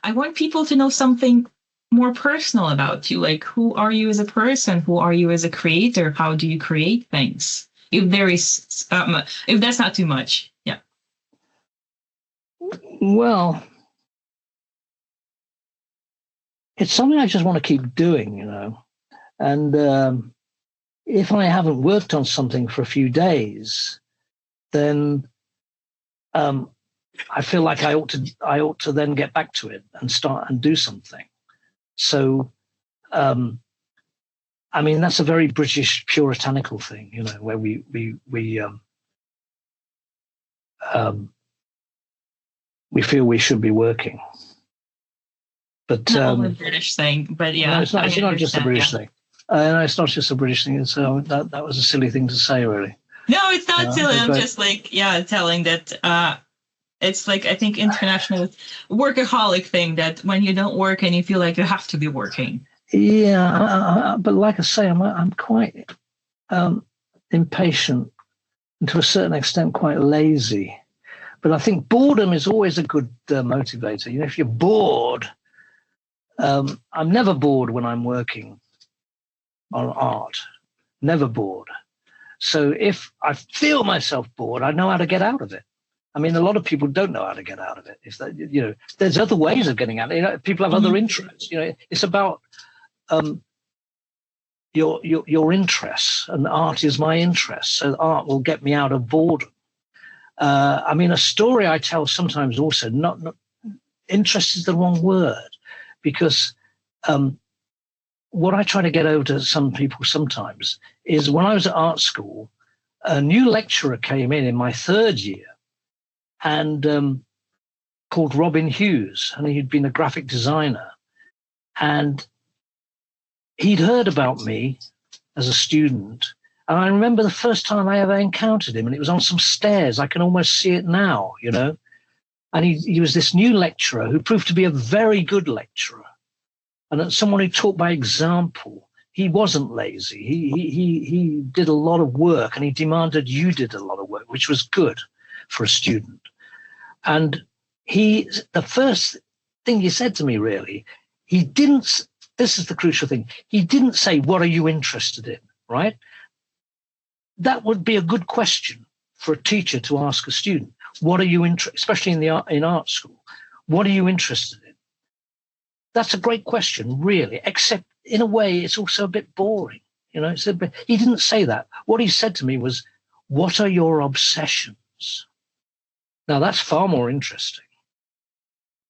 I want people to know something more personal about you. Like, who are you as a person? Who are you as a creator? How do you create things? If that's not too much, yeah. Well, it's something I just want to keep doing, you know. And if I haven't worked on something for a few days, then I feel like I ought to then get back to it and start and do something. So, I mean, that's a very British puritanical thing, you know, where we feel we should be working. But not only a British thing, but yeah, no, it's not just a British thing. No, it's not just a British thing. So that was a silly thing to say, really. No, it's not silly. I'm just like, telling that it's like, I think international workaholic thing, that when you don't work and you feel like you have to be working. Yeah, but like I say, I'm quite impatient and to a certain extent quite lazy. But I think boredom is always a good motivator. You know, if you're bored, I'm never bored when I'm working on art. Never bored. So if I feel myself bored, I know how to get out of it. I mean, a lot of people don't know how to get out of it. If that, you know, there's other ways of getting out of it. You know, people have other interests. You know, it's about your interests, and art is my interest. So art will get me out of boredom. I mean, a story I tell sometimes also, not interest is the wrong word, because what I try to get over to some people sometimes is when I was at art school, a new lecturer came in my third year, and called Robin Hughes, and he'd been a graphic designer. And he'd heard about me as a student. And I remember the first time I ever encountered him, and it was on some stairs. I can almost see it now, you know. And he was this new lecturer who proved to be a very good lecturer, and someone who taught by example. He wasn't lazy. He did a lot of work, and he demanded you did a lot of work, which was good for a student. And the first thing he said to me, really, he didn't, this is the crucial thing, he didn't say, what are you interested in, right? That would be a good question for a teacher to ask a student. What are you interested, especially in art school, what are you interested in? That's a great question, really, except in a way, it's also a bit boring. You know, he didn't say that. What he said to me was, what are your obsessions? Now, that's far more interesting.